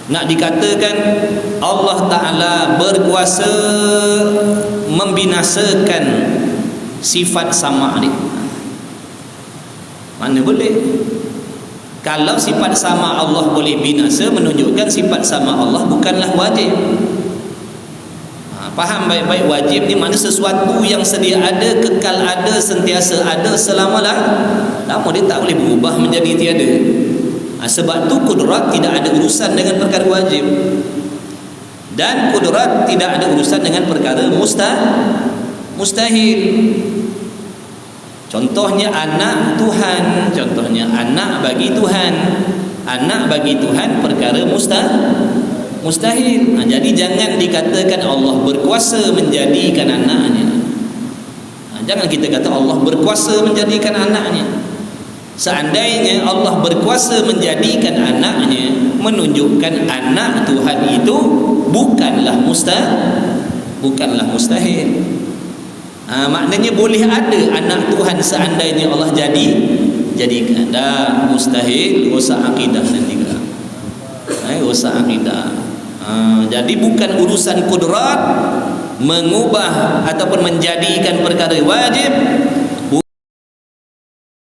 Nak dikatakan Allah Ta'ala berkuasa membinasakan sifat sama ni, mana boleh? Kalau sifat sama Allah boleh binasa, menunjukkan sifat sama Allah bukanlah wajib. Faham baik-baik. Wajib ni mana sesuatu yang sedia ada, kekal ada, sentiasa ada selama dia tak boleh berubah menjadi tiada. Sebab tu kudrat tidak ada urusan dengan perkara wajib, dan kudrat tidak ada urusan dengan perkara mustahil. Contohnya anak Tuhan, contohnya anak bagi Tuhan. Anak bagi Tuhan perkara mustahil. Jadi jangan dikatakan Allah berkuasa menjadikan anaknya. Jangan kita kata Allah berkuasa menjadikan anaknya. Seandainya Allah berkuasa menjadikan anaknya, menunjukkan anak Tuhan itu bukanlah mustahil. Maknanya boleh ada anak Tuhan seandainya Allah jadikan. Dah mustahil, rosak akidah nanti kan. Rosak akidah. Jadi bukan urusan kudrat mengubah ataupun menjadikan perkara wajib,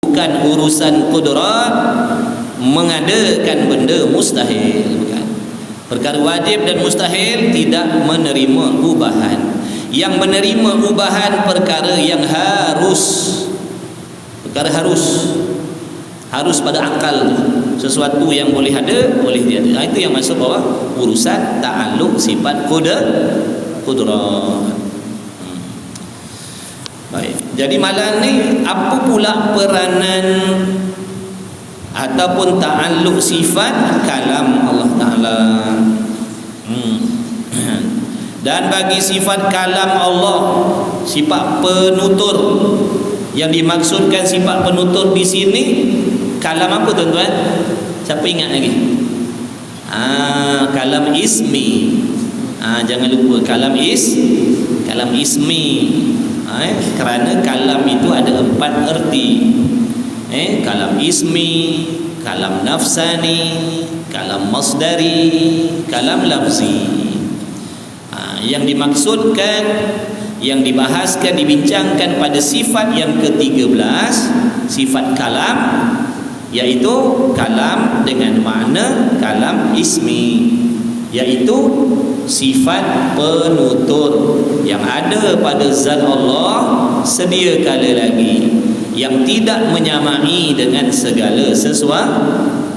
bukan urusan kudrat mengadakan benda mustahil, bukan. Perkara wajib dan mustahil tidak menerima ubahan. Yang menerima ubahan perkara yang harus pada akal. Sesuatu yang boleh ada, boleh tiada. Itu yang masuk bawah urusan ta'alluq sifat kudrat. Baik. Jadi malam ni apa pula peranan ataupun ta'alluq sifat kalam Allah Ta'ala? Dan bagi sifat kalam Allah, sifat penutur, yang dimaksudkan sifat penutur di sini kalam apa tuan-tuan? Siapa ingat lagi? Kalam ismi. Jangan lupa kalam ismi. Kerana kalam itu ada 4 erti. Kalam ismi, kalam nafsani, kalam masdari, kalam lafzi. Yang dimaksudkan, yang dibahaskan, dibincangkan pada sifat yang ke-13, sifat kalam, iaitu kalam dengan makna kalam ismi, iaitu sifat penutur yang ada pada zat Allah sedia kala lagi, yang tidak menyamai dengan segala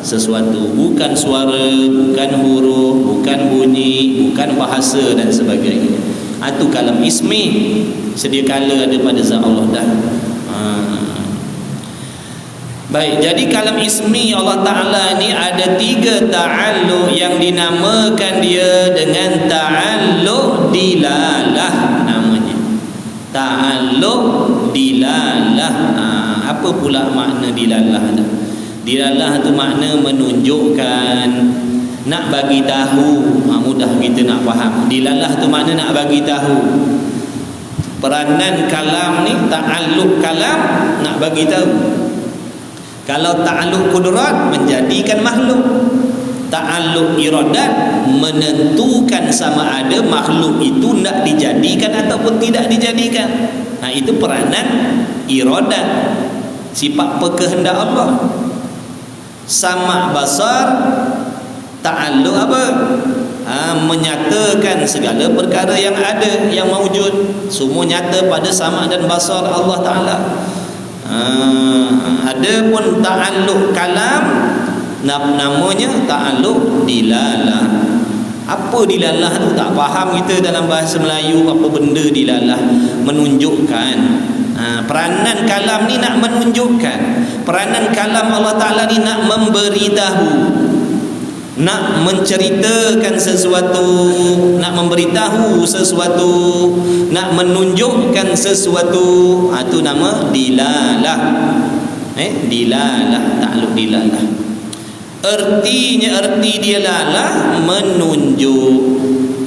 sesuatu, bukan suara, bukan huruf, bukan bunyi, bukan bahasa dan sebagainya. Itu kalam ismi, sedia kala ada pada zat Allah dah. Baik, jadi kalam ismi Allah Ta'ala ni ada 3 ta'alluq yang dinamakan dia dengan ta'alluq dilalah namanya. Ta'alluq dilalah. Apa pula makna dilalah dah? Dilalah tu makna menunjukkan, nak bagi tahu. Mudah kita nak faham. Dilalah tu makna nak bagi tahu. Peranan kalam ni, ta'alluq kalam, nak bagi tahu. Kalau ta'alluq kudrat, menjadikan makhluk. Ta'alluq iradat, menentukan sama ada makhluk itu nak dijadikan ataupun tidak dijadikan. Itu peranan iradat, sifat kehendak Allah. Sama basar, ta'alluq apa? Menyatakan segala perkara yang ada, yang mawujud, semua nyata pada sama dan basar Allah Ta'ala. Ada pun ta'alluq kalam, namanya ta'alluq dilalah. Apa dilalah tu tak faham kita dalam bahasa Melayu. Apa benda dilalah? Menunjukkan. Peranan kalam ni nak menunjukkan. Peranan kalam Allah Ta'ala ni nak memberitahu, nak menceritakan sesuatu, nak memberitahu sesuatu, nak menunjukkan sesuatu. Itu nama dilalah. Dilalah, ta'alluq dilalah. Ertinya, erti dia lalah menunjuk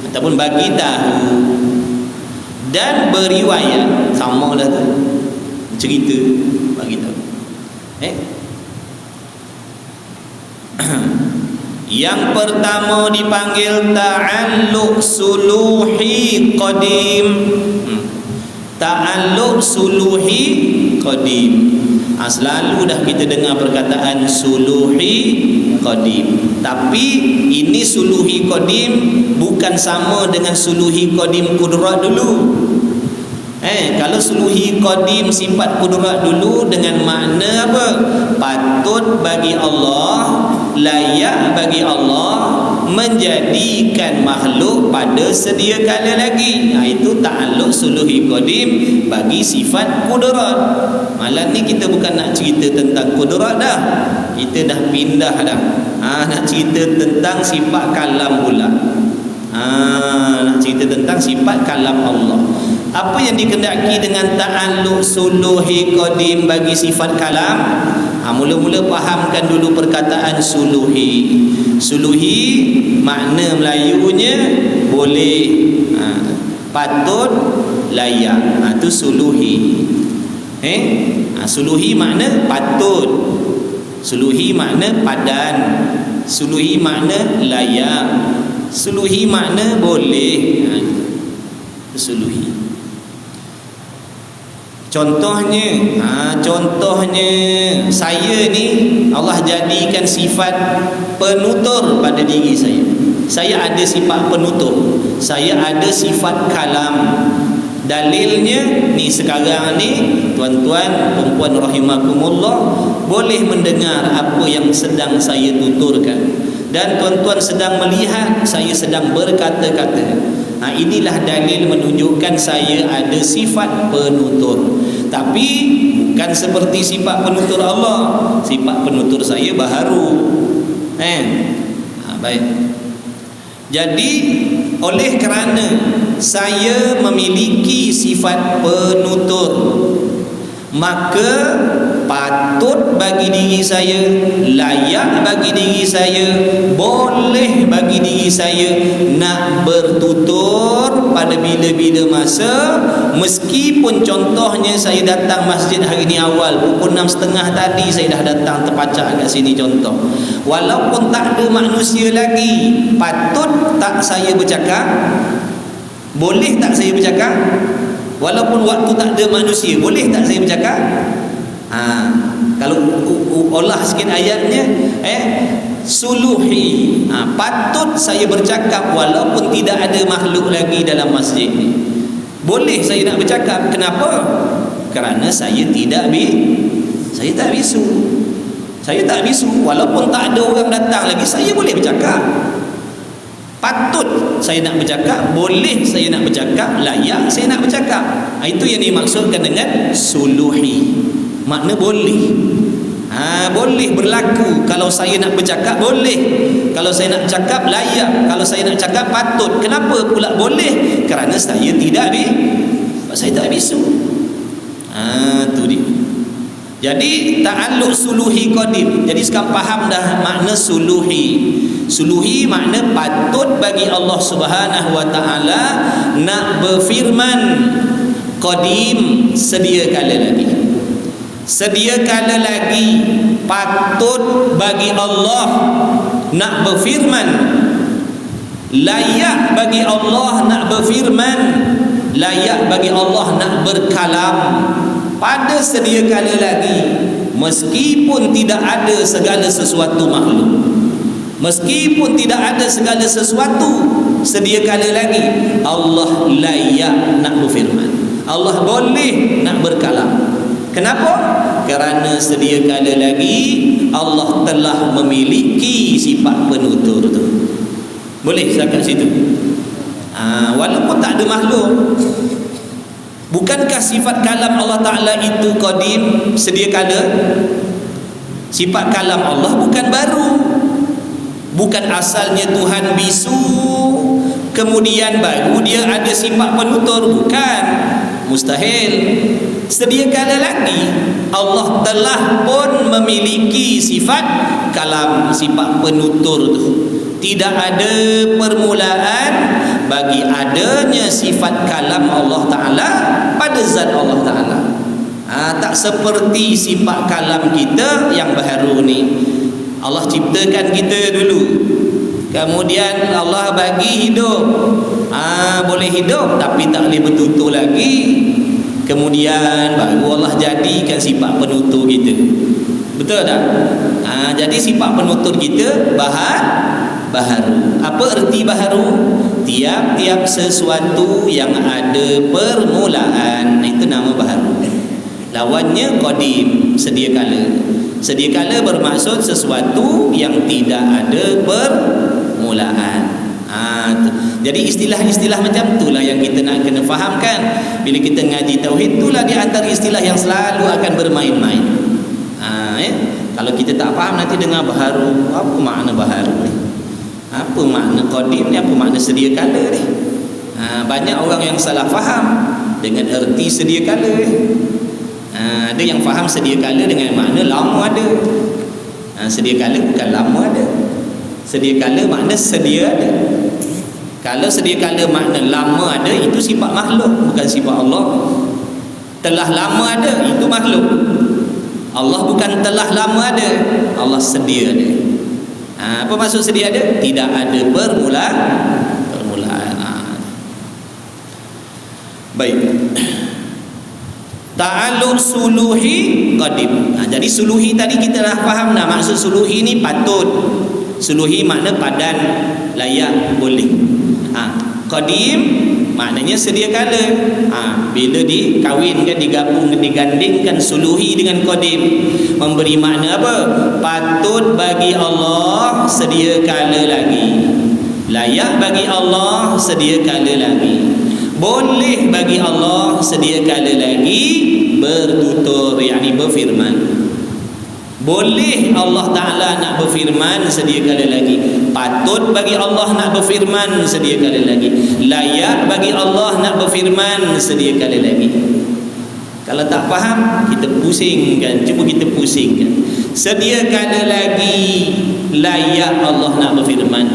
ataupun bagi tahu dan beriwayat. Samalah tu, cerita, bagi tahu. Yang pertama dipanggil ta'alluq suluhi qadim. Ta'alluq suluhi qadim. Selalu dah kita dengar perkataan suluhi qadim. Tapi ini suluhi qadim bukan sama dengan suluhi qadim kudrat dulu. Kalau suluhi qadim sifat kudrat dulu dengan makna apa? Patut bagi Allah, layak bagi Allah menjadikan makhluk pada sedia kala lagi. Itu ta'alluq suluhi qadim bagi sifat kudrat. Malam ni kita bukan nak cerita tentang kudrat dah. Kita dah pindah dah. Nak cerita tentang sifat kalam pula. Nak cerita tentang sifat kalam Allah. Apa yang dikendaki dengan ta'alluq suluhi qadim bagi sifat kalam? Mula-mula fahamkan dulu perkataan suluhi. Suluhi makna Melayunya boleh, patut, layak. Itu suluhi. Suluhi makna patut, suluhi makna padan, suluhi makna layak, suluhi makna boleh. Suluhi. Contohnya saya ni Allah jadikan sifat penutur pada diri saya. Saya ada sifat penutur, saya ada sifat kalam. Dalilnya ni sekarang ni tuan-tuan perempuan rahimakumullah boleh mendengar apa yang sedang saya tuturkan, dan tuan-tuan sedang melihat saya sedang berkata-kata. Inilah dalil menunjukkan saya ada sifat penutur. Tapi bukan seperti sifat penutur Allah. Sifat penutur saya baharu. Baik. Jadi oleh kerana saya memiliki sifat penutur, maka patut bagi diri saya, layak bagi diri saya, boleh bagi diri saya nak bertutur pada bila-bila masa. Meskipun contohnya saya datang masjid hari ni awal pukul 6.30 tadi, saya dah datang terpacak kat sini contoh. Walaupun tak ada manusia lagi, patut tak saya bercakap? Boleh tak saya bercakap? Walaupun waktu tak ada manusia, boleh tak saya bercakap? Kalau olah sikit ayatnya, suluhi, patut saya bercakap walaupun tidak ada makhluk lagi dalam masjid ni. Boleh saya nak bercakap. Kenapa? Kerana saya tak bisu. Saya tak bisu. Walaupun tak ada orang datang lagi, saya boleh bercakap. Patut saya nak bercakap, boleh saya nak bercakap, layak saya nak bercakap. Itu yang dimaksudkan dengan suluhi. Makna boleh. Boleh berlaku. Kalau saya nak bercakap, boleh. Kalau saya nak cakap, layak. Kalau saya nak cakap, patut. Kenapa pula boleh? Kerana saya tak bisu. Tu dia. Jadi ta'alluq suluhi qadim. Jadi sekarang faham dah makna suluhi. Suluhi makna patut bagi Allah Subhanahu wa taala nak berfirman qadim, sedia kala lagi. Sedia kala lagi patut bagi Allah nak berfirman, layak bagi Allah nak berfirman, layak bagi Allah nak berkalam pada sedia kala lagi. Meskipun tidak ada segala sesuatu makhluk, meskipun tidak ada segala sesuatu, sedia kala lagi Allah layak nak berfirman, Allah boleh nak berkalam. Kenapa? Kerana sedia kala lagi Allah telah memiliki sifat penutur tu. Boleh setakat situ. Walaupun tak ada makhluk. Bukankah sifat kalam Allah Ta'ala itu qadim, sedia kala? Sifat kalam Allah bukan baru. Bukan asalnya Tuhan bisu kemudian baru dia ada sifat penutur. Bukan. Mustahil. Sedia kala lagi Allah telah pun memiliki sifat kalam, sifat penutur tu. Tidak ada permulaan bagi adanya sifat kalam Allah Ta'ala pada zat Allah Ta'ala. Tak seperti sifat kalam kita yang baharu ni. Allah ciptakan kita dulu, Kemudian Allah bagi hidup, boleh hidup tapi tak boleh bertutur lagi. Kemudian baru Allah jadikan sifat penutur kita. Betul tak? Jadi sifat penutur kita baharu. Apa erti baharu? Tiap-tiap sesuatu yang ada permulaan, itu nama baharu. Lawannya qadim, sedia kala. Sedia kala bermaksud sesuatu yang tidak ada permulaan. Jadi istilah-istilah macam itulah yang kita nak kena fahamkan. Bila kita ngaji tauhid, itulah di antara istilah yang selalu akan bermain-main. Kalau kita tak faham nanti dengar baharu, apa makna baharu ni? Apa makna qadim ni? Apa makna sedia kala ni? Banyak orang yang salah faham dengan erti sedia kala ni. Ada yang faham sedia kala dengan makna lama ada. Sedia kala bukan lama ada. Sedia kala makna sedia ada. Kalau sedia kala makna lama ada, itu sifat makhluk, bukan sifat Allah. Telah lama ada, itu makhluk. Allah bukan telah lama ada, Allah sedia ada. Apa maksud sedia ada? Tidak ada permulaan. Baik. Ta'alluq suluhi qadim. Jadi suluhi tadi kita dah faham dah. Maksud suluhi ni patut. Suluhi makna padan, layak, boleh. Qadim maknanya sedia kala. Bila dikawinkan, digabung, digandingkan suluhi dengan qadim, memberi makna apa? Patut bagi Allah sedia kala lagi, layak bagi Allah sedia kala lagi, boleh bagi Allah sedia kala lagi bertutur, yakni berfirman. Boleh Allah Ta'ala nak berfirman sedia kala lagi, patut bagi Allah nak berfirman sedia kala lagi, layak bagi Allah nak berfirman sedia kala lagi. Kalau tak faham, kita pusingkan. Cuba kita pusingkan. Sedia kala lagi layak Allah nak berfirman,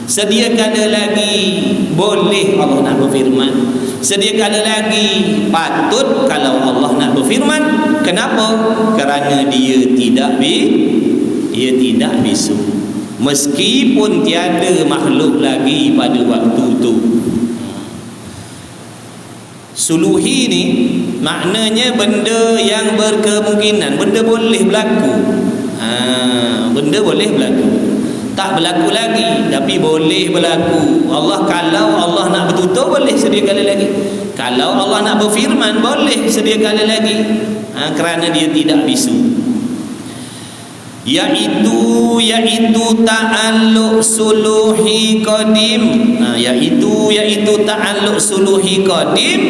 sedia kala lagi boleh Allah nak berfirman, sedia kala lagi patut kalau Allah nak berfirman. Kenapa? Kerana dia tidak bisu. Meskipun tiada makhluk lagi pada waktu itu. Suluhi ni maknanya benda yang berkemungkinan, benda boleh berlaku. Benda boleh berlaku. Tak berlaku lagi tapi boleh berlaku. Kalau Allah nak bertutur, boleh sedia kala lagi. Kalau Allah nak berfirman, boleh sedia kala lagi. Kerana dia tidak bisu. Iaitu ta'alluq suluhi qadim. Iaitu ta'alluq suluhi qadim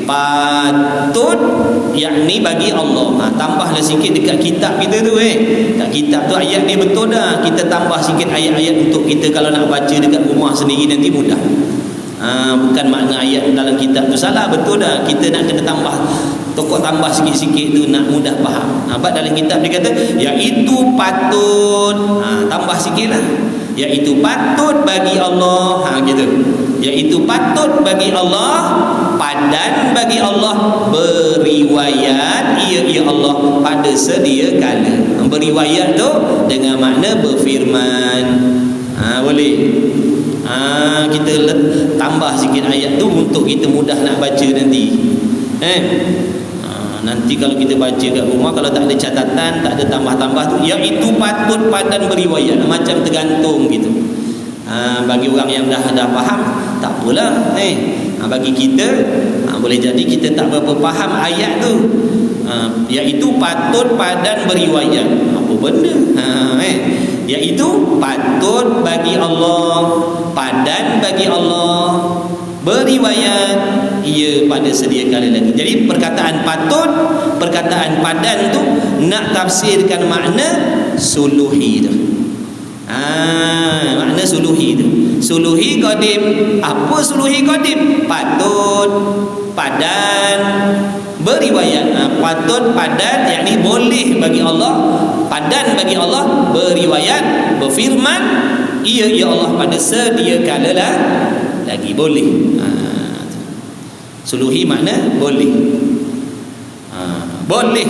patut, yakni bagi Allah. Tambahlah sikit dekat kitab kita tu. Kat kitab tu ayat dia betul dah. Kita tambah sikit ayat-ayat untuk kita kalau nak baca dekat rumah sendiri nanti mudah. Bukan makna ayat dalam kitab tu salah, betul dah. Kita nak kena tambah, tokoh tambah sikit-sikit tu nak mudah faham. Sebab dalam kitab dia kata iaitu patut, tambah sikit lah, iaitu patut bagi Allah, gitu. Iaitu patut bagi Allah, padan bagi Allah, beriwayat ia Allah pada sedia kala. Beriwayat tu dengan makna berfirman. Boleh. Kita tambah sikit ayat tu untuk kita mudah nak baca nanti. Nanti kalau kita baca kat rumah, kalau tak ada catatan, tak ada tambah-tambah tu, iaitu patut padan beriwayat, macam tergantung gitu. Bagi orang yang dah faham, tak apalah. Bagi kita, boleh jadi kita tak berapa faham ayat tu. Iaitu patut padan beriwayat. Apa benda? Iaitu patut bagi Allah, padan bagi Allah, beriwayat ia pada sedia kala lagi. Jadi perkataan patut, perkataan padan tu nak tafsirkan makna suluhi tu. Makna suluhi tu. Suluhi qadim. Apa suluhi qadim? Patut, padan, beriwayat. Patut, padan, yakni boleh bagi Allah, padan bagi Allah, beriwayat, berfirman ia Allah pada sedia kala lagi, boleh. Suluhi makna boleh. Boleh.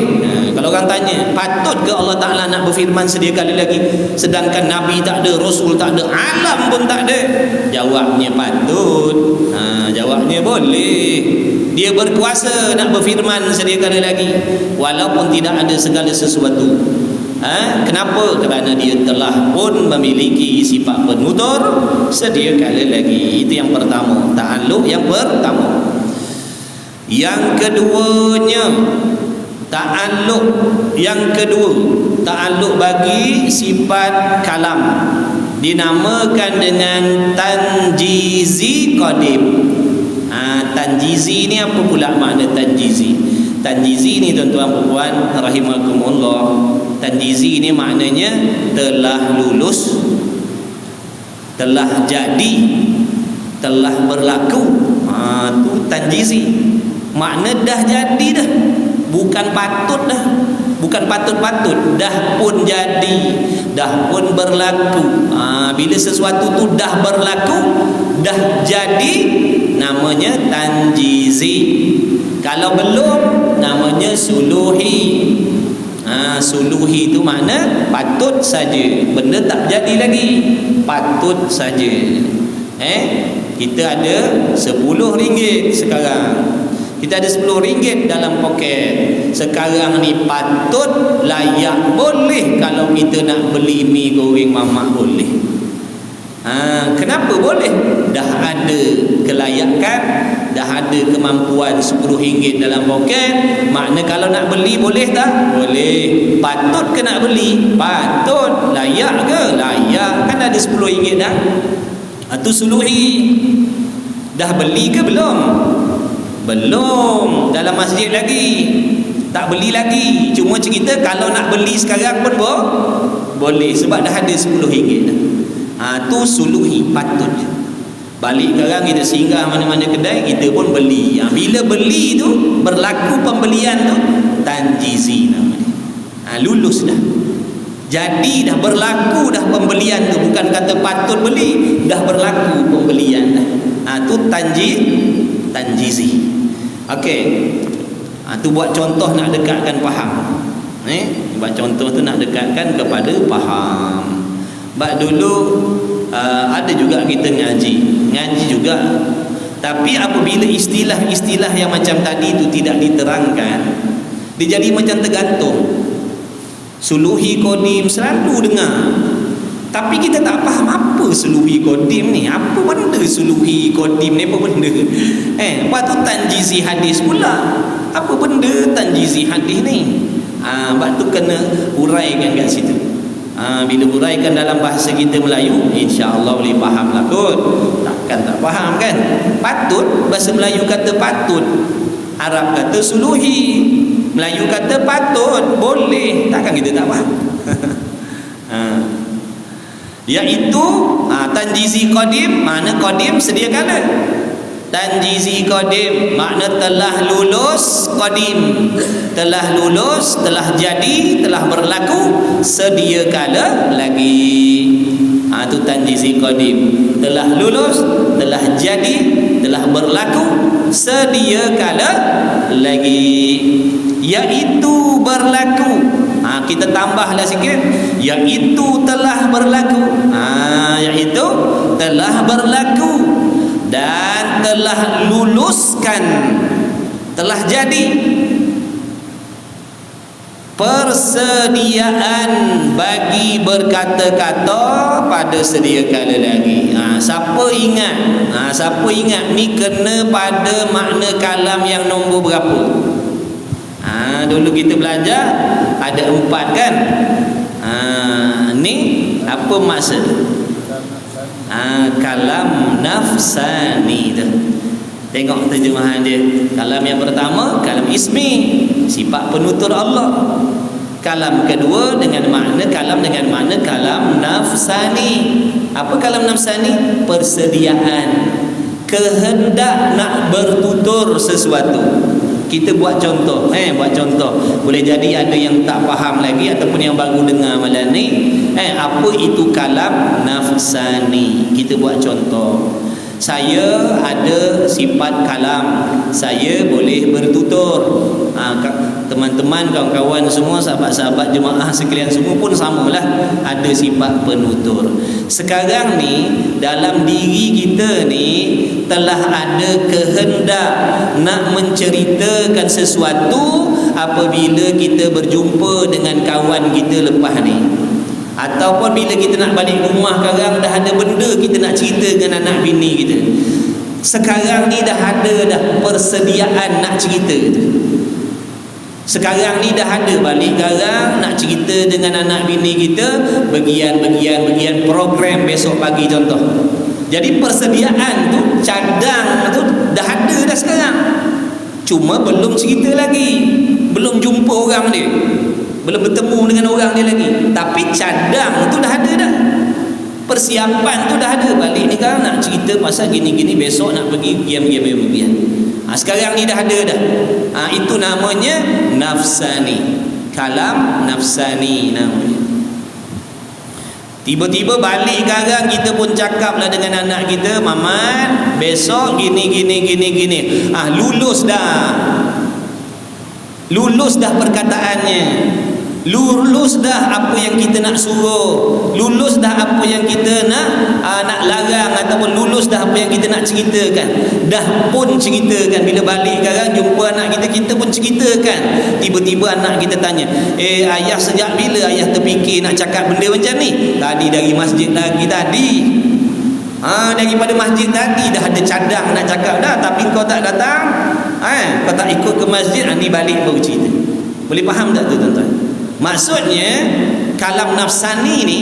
Kalau orang tanya, patut ke Allah Ta'ala nak berfirman sedia kali lagi sedangkan Nabi tak ada, Rasul tak ada, alam pun tak ada? Jawabnya patut. Jawabnya boleh. Dia berkuasa nak berfirman sedia kali lagi walaupun tidak ada segala sesuatu. Kenapa? Kerana dia telah pun memiliki sifat penutur sedia kali lagi. Itu yang pertama, ta'alluq yang pertama. Yang keduanya, ta'alluq bagi sifat kalam dinamakan dengan tanjizi qadim. Tanjizi ni apa pula makna tanjizi? Tanjizi ni tuan-tuan puan rahimakumullah, tanjizi ni maknanya telah lulus, telah jadi, telah berlaku. Tu tanjizi. Makna dah jadi dah. Bukan patut dah. Bukan patut-patut, dah pun jadi, dah pun berlaku. Bila sesuatu tu dah berlaku, dah jadi, namanya tanjizi. Kalau belum, namanya suluhi. Suluhi itu makna patut saja, benda tak jadi lagi, patut saja. Kita ada RM10 sekarang. Kita ada RM10 dalam poket. Sekarang ni patut, layak, boleh kalau kita nak beli mi goreng mamak, boleh. Kenapa boleh? Dah ada kelayakan, dah ada kemampuan RM10 dalam poket. Makna kalau nak beli boleh tak? Boleh. Patut ke nak beli? Patut. Layak ke? Layak. Kan ada RM10 dah. Itu suluhi. Dah beli ke belum? Belum. Dalam masjid lagi, tak beli lagi. Cuma cerita kalau nak beli sekarang pun boleh, sebab dah ada RM10 dah. Tu suluhi, patut. Balik sekarang kita singgah mana-mana kedai, kita pun beli. Bila beli tu, berlaku pembelian tu, tanjizi namanya. Lulus dah. Jadi dah berlaku dah pembelian tu. Bukan kata patut beli, dah berlaku pembelian dah. Tu tanjizi. Okey. Tu buat contoh nak dekatkan faham. Buat contoh tu nak dekatkan kepada faham. Bak dulu ada juga kita ngaji juga. Tapi apabila istilah-istilah yang macam tadi tu tidak diterangkan, dia jadi macam tergantung. Suluhi qadim selalu dengar, tapi kita tak faham apa suluhi qadim ni. Apa benda suluhi qadim ni? Apa benda? Lepas tu tanjizi hadis pula. Apa benda tanjizi hadis ni? Lepas tu kena huraikan kat situ. Bila huraikan dalam bahasa kita Melayu, insya-Allah boleh faham lah kot. Takkan tak faham kan? Patut, bahasa Melayu kata patut, Arab kata suluhi, Melayu kata patut, boleh. Takkan kita tak faham? Iaitu tanjizi qadim, makna qadim sedia kala. Tanjizi qadim makna telah lulus, qadim telah lulus, telah jadi, telah berlaku sedia kala lagi. Itu tanjizi qadim, telah lulus, telah jadi, telah berlaku sedia kala lagi. Iaitu berlaku. Kita tambahlah sikit, iaitu telah berlaku. Iaitu telah berlaku dan telah luluskan, telah jadi persediaan bagi berkata-kata pada sedia kala lagi. Siapa ingat ni kena pada makna kalam yang nombor berapa? Dulu kita belajar ada 4 kan. Ni apa maksud? Kalam nafsani tu. Tengok terjemahan dia. Kalam yang pertama, kalam ismi, sifat penutur Allah. Kalam kedua dengan makna kalam nafsani. Apa kalam nafsani? Persediaan, kehendak nak bertutur sesuatu. Kita buat contoh, boleh jadi ada yang tak faham lagi ataupun yang baru dengar malam ni. Apa itu kalam nafsani? Kita buat contoh. Saya ada sifat kalam, saya boleh bertutur. Teman-teman, kawan-kawan semua, sahabat-sahabat jemaah sekalian semua pun samalah, ada sifat penutur. Sekarang ni dalam diri kita ni telah ada kehendak nak menceritakan sesuatu apabila kita berjumpa dengan kawan kita lepas ni, ataupun bila kita nak balik rumah sekarang dah ada benda kita nak cerita dengan anak bini kita. Sekarang ni dah ada dah persediaan nak cerita. Sekarang ni dah ada balik sekarang nak cerita dengan anak bini kita, bagian program besok pagi contoh. Jadi persediaan tu, cadang tu dah ada dah sekarang. Cuma belum cerita lagi, belum jumpa orang dia, belum bertemu dengan orang dia lagi. Tapi cadang tu dah ada dah. Persiapan tu dah ada. Balik ni kan nak cerita pasal gini-gini, besok nak pergi bagian. Sekarang ni dah ada dah. Itu namanya nafsani. Kalam nafsani namanya. Tiba-tiba balik sekarang kita pun cakaplah dengan anak kita, Mamat, besok gini. Lulus dah perkataannya, lulus dah apa yang kita nak suruh, lulus dah apa yang kita nak larang, ataupun lulus dah apa yang kita nak ceritakan. Dah pun ceritakan. Bila balik sekarang jumpa anak kita pun ceritakan. Tiba-tiba anak kita tanya, ayah sejak bila ayah terfikir nak cakap benda macam ni? Tadi dari masjid lagi tadi. Daripada masjid tadi dah ada cadang nak cakap dah, tapi kau tak datang, kau tak ikut ke masjid, ni balik baru cerita. Boleh faham tak tu tuan-tuan? Maksudnya kalam nafsani ni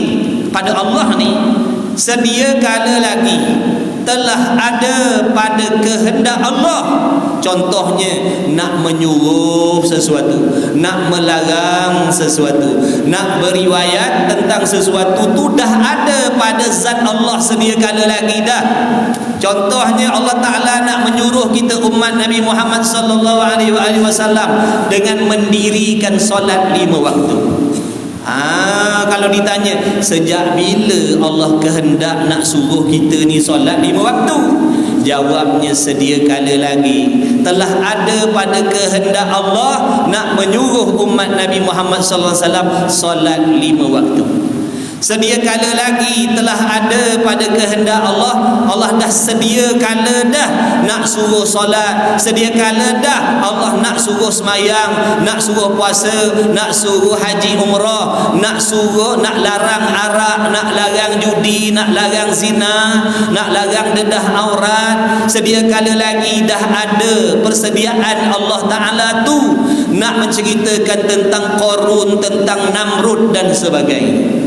pada Allah ni sedia kala lagi telah ada pada kehendak Allah. Contohnya nak menyuruh sesuatu, nak melarang sesuatu, nak beriwayat tentang sesuatu tu dah ada pada zat Allah sedia kala lagi dah. Contohnya Allah Ta'ala nak menyuruh kita umat Nabi Muhammad sallallahu alaihi wasallam dengan mendirikan solat 5 waktu. Kalau ditanya sejak bila Allah kehendak nak suruh kita ni solat 5 waktu, jawabnya sedia kala lagi telah ada pada kehendak Allah nak menyuruh umat Nabi Muhammad sallallahu alaihi wasallam solat 5 waktu. Sedia kala lagi telah ada pada kehendak Allah, Allah dah sedia kala dah nak suruh solat, sedia kala dah Allah nak suruh semayang, nak suruh puasa, nak suruh haji umrah, nak suruh, nak larang arak, nak larang judi, nak larang zina, nak larang dedah aurat. Sedia kala lagi dah ada persediaan Allah Ta'ala tu nak menceritakan tentang Qarun, tentang Namrud dan sebagainya.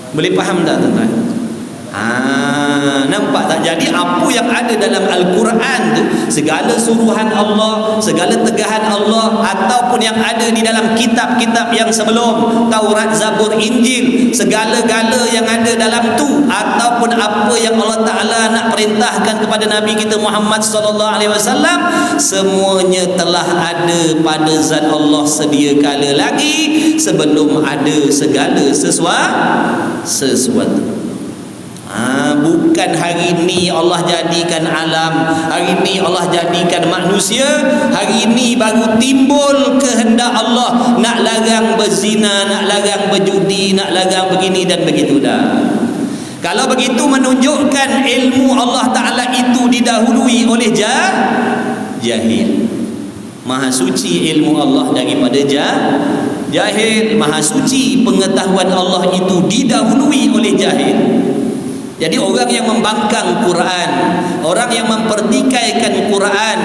Boleh faham tak tuan-tuan? Nampak tak? Jadi apa yang ada dalam Al-Quran tu, segala suruhan Allah, segala tegahan Allah, ataupun yang ada di dalam kitab-kitab yang sebelum, Taurat, Zabur, Injil, segala-gala yang ada dalam tu, ataupun apa yang Allah Ta'ala nak perintahkan kepada Nabi kita Muhammad sallallahu alaihi wasallam, semuanya telah ada pada zat Allah sedia kala lagi sebelum ada segala sesuatu. Bukan hari ni Allah jadikan alam, hari ni Allah jadikan manusia, hari ni baru timbul kehendak Allah nak larang berzina, nak larang berjudi, nak larang begini dan begitu dah. Kalau begitu menunjukkan ilmu Allah Ta'ala itu didahului oleh jahil. Maha suci ilmu Allah daripada jahil. Maha suci pengetahuan Allah itu didahului oleh jahil. Jadi orang yang membangkang Quran, orang yang mempertikaikan Quran,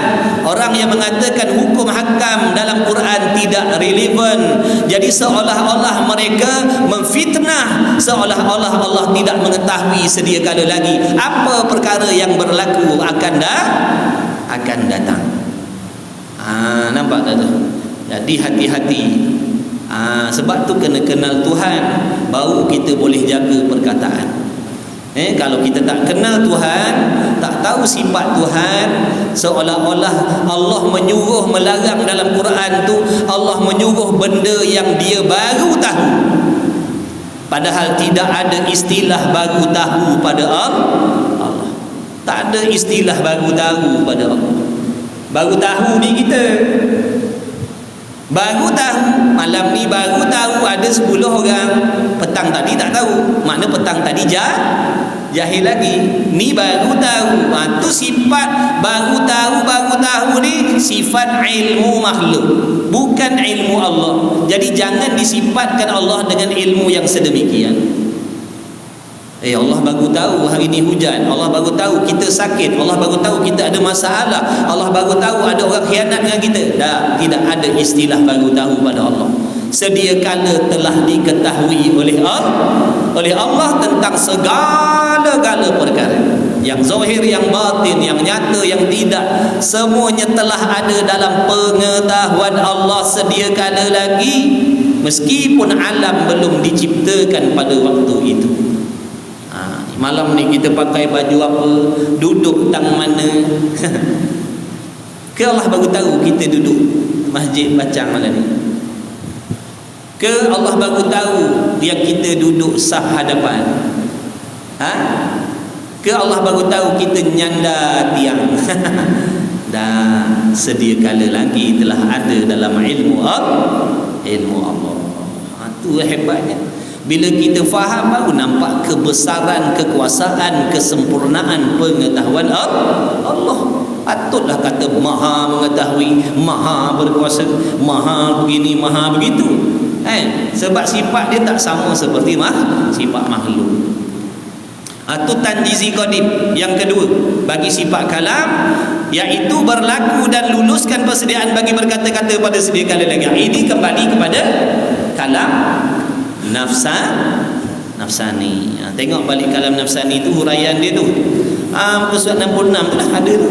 orang yang mengatakan hukum hakam dalam Quran tidak relevan, jadi seolah-olah mereka memfitnah, seolah-olah Allah tidak mengetahui sedia kala lagi apa perkara yang berlaku akan datang. Nampak tak tu? Jadi hati-hati. Sebab tu kena kenal Tuhan, baru kita boleh jaga perkataan. Kalau kita tak kenal Tuhan, tak tahu sifat Tuhan, seolah-olah Allah menyuruh melarang dalam Quran tu, Allah menyuruh benda yang dia baru tahu, padahal tidak ada istilah baru tahu pada Allah. Tak ada istilah baru tahu pada Allah. Baru tahu ni kita. Baru tahu, malam ni baru tahu ada 10 orang. Petang tadi tak tahu. Makna petang tadi jahil lagi. Ni baru tahu. Tu sifat baru tahu ni sifat ilmu makhluk, bukan ilmu Allah. Jadi jangan disifatkan Allah dengan ilmu yang sedemikian. Allah baru tahu hari ni hujan, Allah baru tahu kita sakit, Allah baru tahu kita ada masalah, Allah baru tahu ada orang khianat dengan kita. Tidak ada istilah baru tahu pada Allah. Sedia kala telah diketahui oleh Allah tentang segala-gala perkara, yang zahir, yang batin, yang nyata, yang tidak, semuanya telah ada dalam pengetahuan Allah sedia kala lagi, meskipun alam belum diciptakan pada waktu itu. Malam ni kita pakai baju apa, duduk tang mana ke Allah baru tahu kita duduk masjid bacang malam ni, ke Allah baru tahu yang kita duduk saf hadapan, ke Allah baru tahu kita nyanda tiang. Dan sedia kala lagi telah ada dalam ilmu Allah. Itu hebatnya. Bila kita faham, baru nampak kebesaran, kekuasaan, kesempurnaan pengetahuan Allah. Patutlah kata maha mengetahui, maha berkuasa, maha begini, maha begitu. Sebab sifat dia tak sama seperti sifat makhluk. Itu tanjizi qadim. Yang kedua, bagi sifat kalam, iaitu berlaku dan luluskan persediaan bagi berkata-kata pada sedia kala lagi. Ini kembali kepada kalam nafsani. Tengok balik kalam nafsani tu, huraian dia tu. Muka surat 66 tu dah ada tu.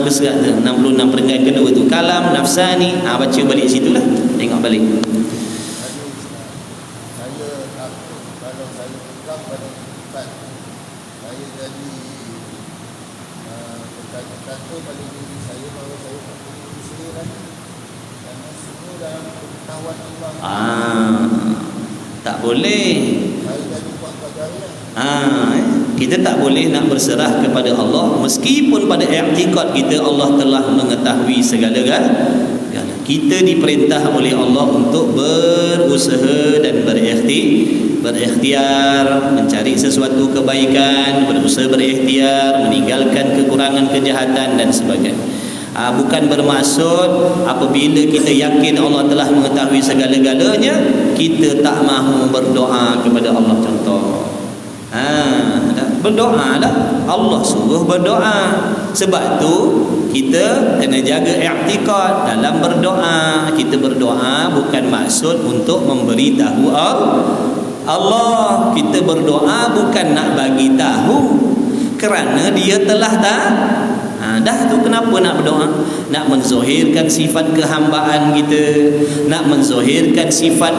Muka surat 66 peringkat kedua tu, kalam nafsani. Baca balik situ lah. Tengok balik. Kalau saya pegang pada sifat, saya jadi berkata-kata pada diri saya bahawa saya tak punya diri sendiri lagi, kerana semua dalam pengetahuan Allah. Tak boleh. Saya jadi buat perkara. Kita tak boleh nak berserah kepada Allah meskipun pada i'tiqad kita Allah telah mengetahui segala-galanya. Kita diperintah oleh Allah untuk berusaha dan berikhtiar mencari sesuatu kebaikan, berusaha berikhtiar meninggalkan kekurangan, kejahatan dan sebagainya. Bukan bermaksud apabila kita yakin Allah telah mengetahui segala-galanya, kita tak mahu berdoa kepada Allah. Contoh, berdoa lah, Allah suruh berdoa. Sebab tu kita kena jaga i'tiqad dalam berdoa. Kita berdoa bukan maksud untuk memberitahu Allah. Kita berdoa bukan nak bagi tahu, kerana dia telah dah tu kenapa nak berdoa? Nak menzahirkan sifat kehambaan kita, nak menzahirkan sifat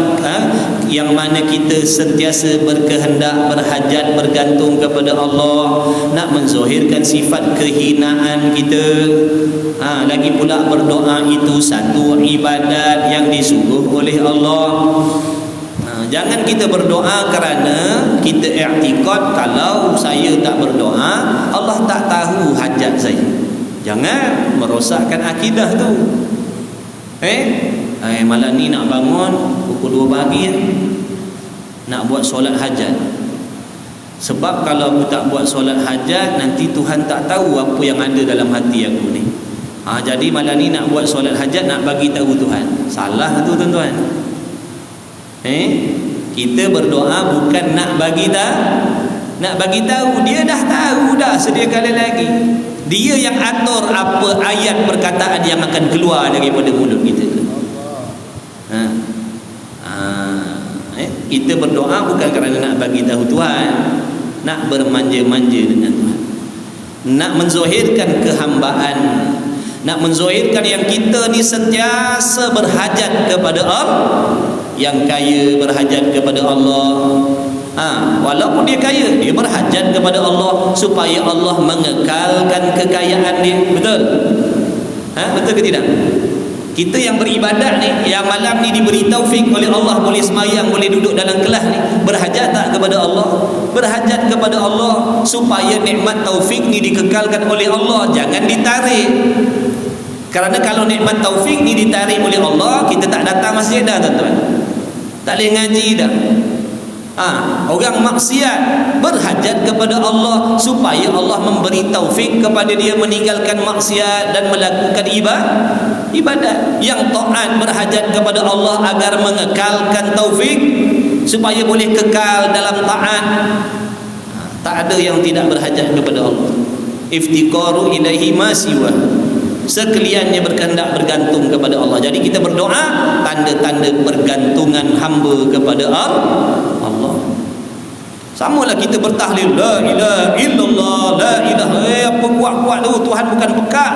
yang mana kita sentiasa berkehendak, berhajat, bergantung kepada Allah, nak menzahirkan sifat kehinaan kita. Lagi pula berdoa itu satu ibadat yang disuruh oleh Allah. Jangan kita berdoa kerana kita i'tiqad kalau saya tak berdoa Allah tak tahu hajat saya. Jangan merosakkan akidah tu. Malam ni nak bangun pukul 2 pagi nak buat solat hajat. Sebab kalau aku tak buat solat hajat, nanti Tuhan tak tahu apa yang ada dalam hati aku ni. Jadi malam ni nak buat solat hajat, nak bagi tahu Tuhan. Salah tu tuan-tuan. Kita berdoa bukan nak bagi tahu, dia dah tahu dah sedia kala lagi. Dia yang atur apa ayat perkataan yang akan keluar daripada mulut kita. Kita berdoa bukan kerana nak bagi tahu Tuhan, nak bermanja-manja dengan Tuhan, nak menzahirkan kehambaan, nak menzahirkan yang kita ni sentiasa berhajat kepada Allah. Yang kaya berhajat kepada Allah. Walaupun dia kaya, dia berhajat kepada Allah supaya Allah mengekalkan kekayaan dia. Betul? Betul ke tidak? Kita yang beribadat ni, yang malam ni diberi taufik oleh Allah, boleh semayang, boleh duduk dalam kelas ni, berhajat tak kepada Allah? Berhajat kepada Allah supaya nikmat taufik ni dikekalkan oleh Allah, jangan ditarik. Kerana kalau nikmat taufik ni ditarik oleh Allah, kita tak datang masjid dah tuan-tuan, tak boleh ngaji dah. Orang maksiat berhajat kepada Allah supaya Allah memberi taufik kepada dia meninggalkan maksiat dan melakukan ibadat. Yang taat berhajat kepada Allah agar mengekalkan taufik supaya boleh kekal dalam taat. Tak ada yang tidak berhajat kepada Allah. Iftiqaru ilaihi ma siwa, sekaliannya berkehendak bergantung kepada Allah. Jadi kita berdoa, tanda-tanda pergantungan hamba kepada Allah. Samalah kita bertahlil, la ilaha illallah, la ilaha, apa kuat-kuat tu, Tuhan bukan pekat.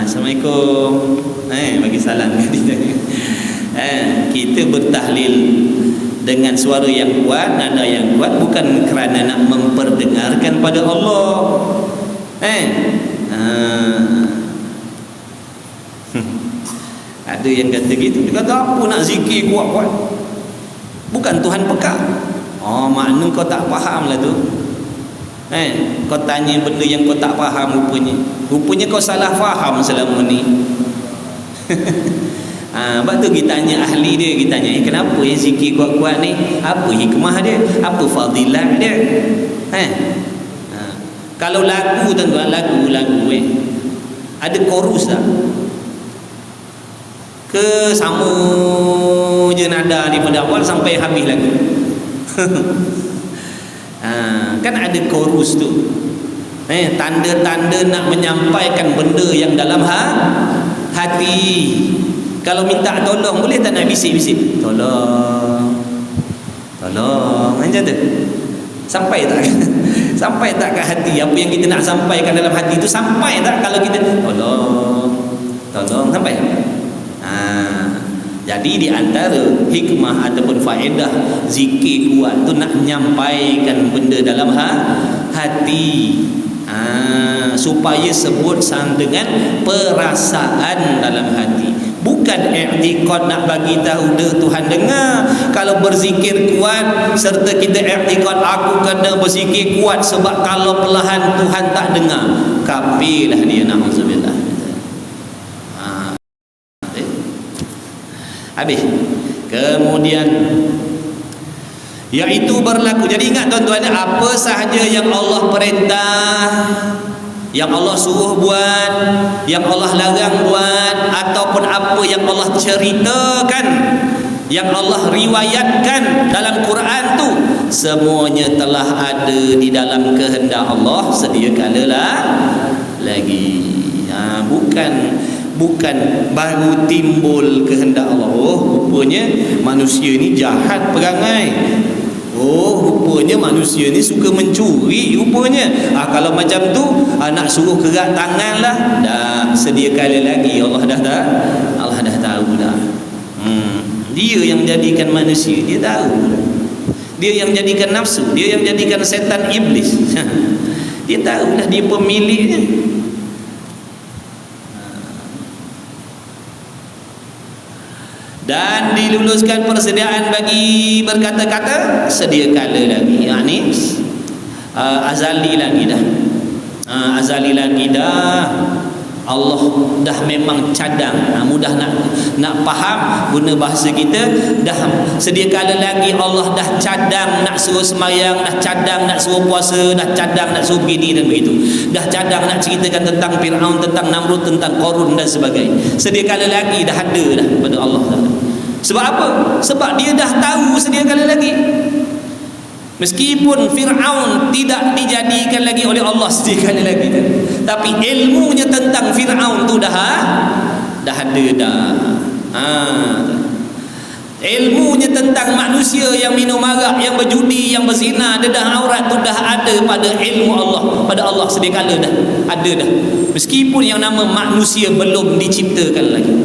Assalamualaikum. Bagi salam kita. Kita bertahlil dengan suara yang kuat, nada yang kuat, bukan kerana nak memperdengarkan pada Allah. Ada yang kata gitu, dia kata apa nak zikir kuat-kuat, bukan Tuhan pekat. Makna kau tak faham lah tu. Kau tanya benda yang kau tak faham, rupanya kau salah faham selama ni. Sebab tu kita tanya ahli dia, kita tanya kenapa yang zikir kuat-kuat ni, apa hikmah dia, apa fadilat dia. Kalau lagu tuan-tuan, lagu ada chorus tak? Ke sama je nada daripada awal sampai habis lagu. Kan ada chorus tu. Tanda-tanda nak menyampaikan benda yang dalam hati. Kalau minta tolong, boleh tak nak bisik-bisik? Tolong macam tu. Sampai tak? Sampai tak ke hati? Apa yang kita nak sampaikan dalam hati itu sampai tak kalau kita tolong sampai? Jadi di antara hikmah ataupun faedah zikir kuat tu nak menyampaikan benda dalam hati, supaya sebut dengan perasaan dalam hati, bukan i'tiqad nak bagi tahu Tuhan dengar. Kalau berzikir kuat serta kita i'tiqad aku kena berzikir kuat sebab kalau perlahan Tuhan tak dengar, kafirlah dia, na'udzubillah. Habis. Kemudian iaitu berlaku. Jadi ingat tuan-tuan, apa sahaja yang Allah perintah, yang Allah suruh buat, yang Allah larang buat, ataupun apa yang Allah ceritakan, yang Allah riwayatkan dalam Quran tu, semuanya telah ada di dalam kehendak Allah sedia kala lagi. Bukan baru timbul kehendak Allah. Rupanya manusia ni jahat perangai. Rupanya manusia ni suka mencuri rupanya. Kalau macam tu nak suruh kerak tangan lah, dah sedia kala lagi Allah dah tahu dah. Dia yang jadikan manusia, dia tahu. Dia yang jadikan nafsu, dia yang jadikan setan iblis. Dia tahulah dia pemiliknya. Dan diluluskan persediaan bagi berkata-kata sedia kala lagi, yakni azali lagi dah. Azali lagi dah. Allah dah memang cadang. Mudah nak faham guna bahasa kita, dah sedia kala lagi Allah dah cadang nak suruh semayang, dah cadang nak suruh puasa, dah cadang nak suruh begini dan begitu, dah cadang nak ceritakan tentang Fir'aun, tentang Namrud, tentang Qarun dan sebagainya. Sedia kala lagi dah ada dah pada Allah. Sebab apa? Sebab dia dah tahu sedia kala lagi. Meskipun Fir'aun tidak dijadikan lagi oleh Allah sedia kala lagi, tapi ilmunya tentang Fir'aun tu dah ada dah. Ilmunya tentang manusia yang minum arak, yang berjudi, yang berzina, dedah aurat tu dah ada pada ilmu Allah, pada Allah sedia kala dah ada dah. Meskipun yang nama manusia belum diciptakan lagi.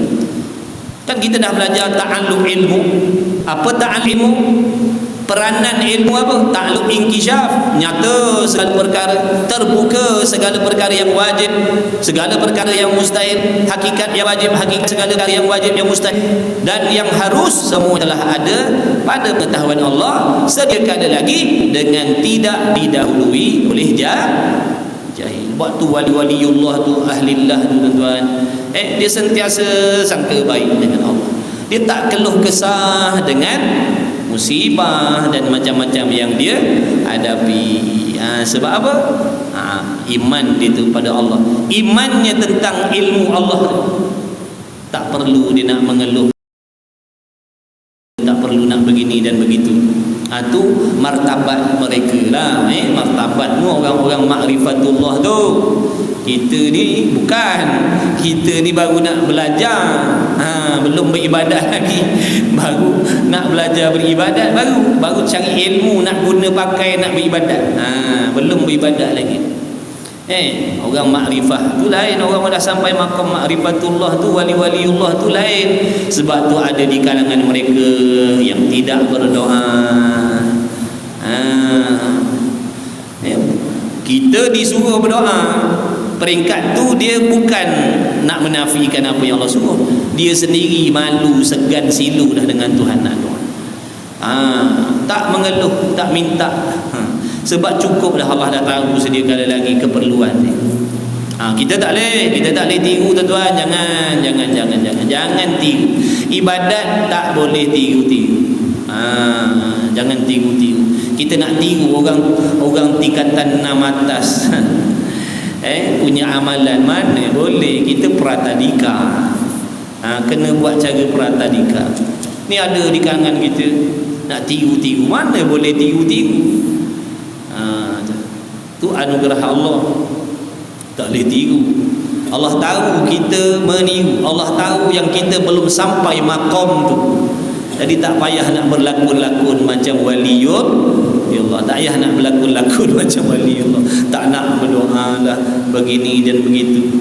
Kan kita dah belajar ta'allum ilmu. Apa ta'allum ilmu? Peranan ilmu apa? Takluk inkishaf, nyata segala perkara, terbuka segala perkara yang wajib, segala perkara yang mustahil, hakikat yang wajib, hakikat segala perkara yang wajib, yang mustahil dan yang harus, semua telah ada pada pengetahuan Allah. Sedia kala lagi dengan tidak didahului oleh jahil. Waktu wali-waliullah tu, ahlillah tu tuan-tuan, dia sentiasa sangka baik dengan Allah. Dia tak keluh kesah dengan musibah dan macam-macam yang dia hadapi. Sebab apa? Iman dia tu pada Allah, imannya tentang ilmu Allah. Tak perlu dia nak mengeluh, tak perlu nak begini dan begitu. Tu martabat mereka lah. Martabatmu orang-orang ma'rifatullah tu. Kita ni bukan, kita ni baru nak belajar, belum beribadat lagi, baru nak belajar beribadat, baru cari ilmu nak guna pakai nak beribadat, belum beribadat lagi. Orang makrifah tu lain, orang dah sampai makam makrifatullah tu, wali-waliullah tu lain. Sebab tu ada di kalangan mereka yang tidak berdoa. Kita disuruh berdoa. Peringkat tu dia bukan nak menafikan apa yang Allah suruh. Dia sendiri malu, segan, silu dah dengan Tuhan nak doa. Tak mengeluh, tak minta. Sebab cukup dah, Allah dah tahu sedia kala lagi keperluan dia. Kita tak boleh tiru tuan-tuan. Jangan tiru. Ibadat tak boleh tiru-tiru. Jangan tiru-tiru. Kita nak tiru orang tingkatan 6 atas. Punya amalan mana boleh. Kita pratadika, kena buat cara pratadika. Ni ada di kalangan kita nak tiru-tiru, mana boleh tiru-tiru. Tu anugerah Allah, tak boleh tiru. Allah tahu kita meniru, Allah tahu yang kita belum sampai makom tu. Jadi tak payah nak berlakon-lakon macam waliul Allah, tak payah nak berlakon-lakon macam waliullah, tak nak berdoa lah begini dan begitu.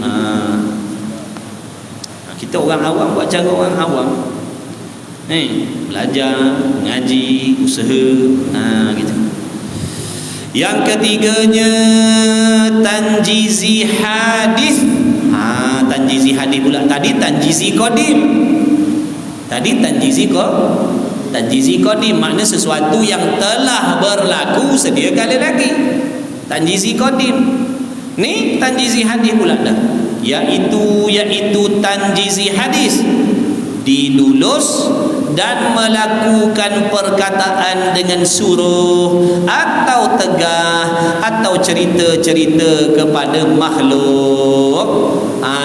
Kita orang awam buat cara orang awam. Belajar, ngaji, usaha, gitu. Yang ketiganya tanjizi hadis. Tanjizi hadis pula. Tadi tanjizi qadim. Tanjizi qadim makna sesuatu yang telah berlaku sedia kala lagi. Tanjizi qadim. Ni tanjizi hadis pula dah. Iaitu tanjizi hadis. Dilulus dan melakukan perkataan dengan suruh atau tegah atau cerita-cerita kepada makhluk.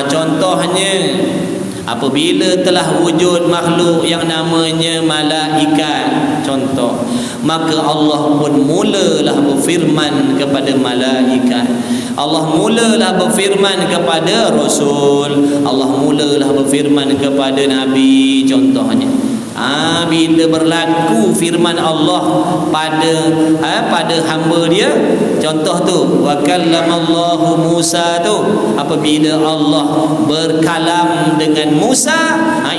Contohnya apabila telah wujud makhluk yang namanya malaikat, contoh, maka Allah pun mulalah berfirman kepada malaikat. Allah mulalah berfirman kepada Rasul. Allah mulalah berfirman kepada Nabi, contohnya. Bila berlaku firman Allah pada hamba dia, contoh tu wa kallamallahu Musa tu, apabila Allah berkalam dengan Musa,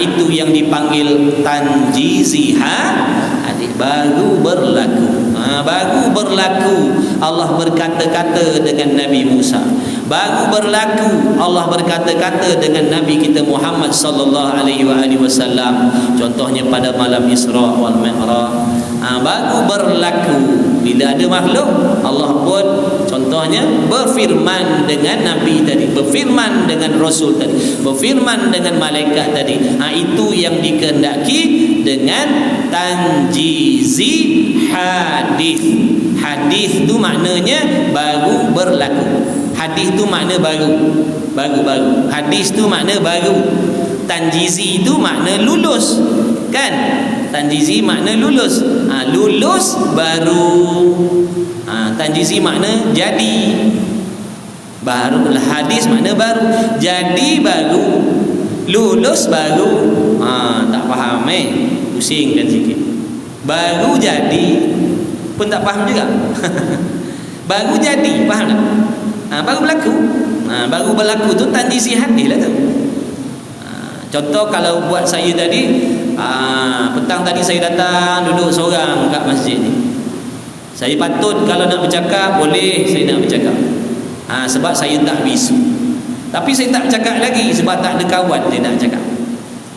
itu yang dipanggil tanjizi hadis. Baru berlaku Allah berkata-kata dengan Nabi Musa. Baru berlaku Allah berkata-kata dengan Nabi kita Muhammad sallallahu alaihi wasallam. Contohnya pada malam Isra wal Mi'raj. Baru berlaku bila ada makhluk, Allah pun contohnya berfirman dengan Nabi tadi, berfirman dengan Rasul tadi, berfirman dengan malaikat tadi. Itu yang dikehendaki dengan tanjizi hadis. Hadis tu maknanya baru berlaku. Hadis tu makna baru. Hadis tu makna baru. Tanjizi tu makna lulus, kan? Tanjizi makna lulus. Lulus baru. Tanjizi makna jadi. Baru. Hadis makna baru. Jadi baru. Lulus baru. Tak faham pusingkan sikit. Baru jadi pun tak faham juga. Baru jadi, faham tak? Baru berlaku. Baru berlaku tu tanjizi hadis lah tu. Contoh kalau buat saya tadi, Petang tadi saya datang duduk seorang kat masjid ni. Saya patut kalau nak bercakap, boleh saya nak bercakap. Sebab saya tak bisu. Tapi saya tak cakap lagi sebab tak ada kawan saya nak cakap.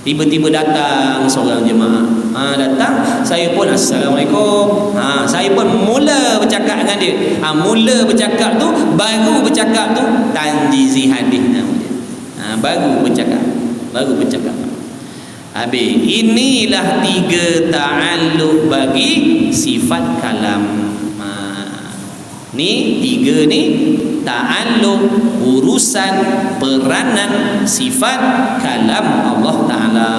Tiba-tiba datang seorang jemaah. Datang, saya pun Assalamualaikum. Saya pun mula bercakap dengan dia. Mula bercakap tu, baru bercakap tu tanjizi hadis namanya. Baru bercakap. Habis. Inilah 3 ta'alluq bagi sifat kalam. Ni 3 ni ta'alluq, urusan, peranan sifat kalam Allah Ta'ala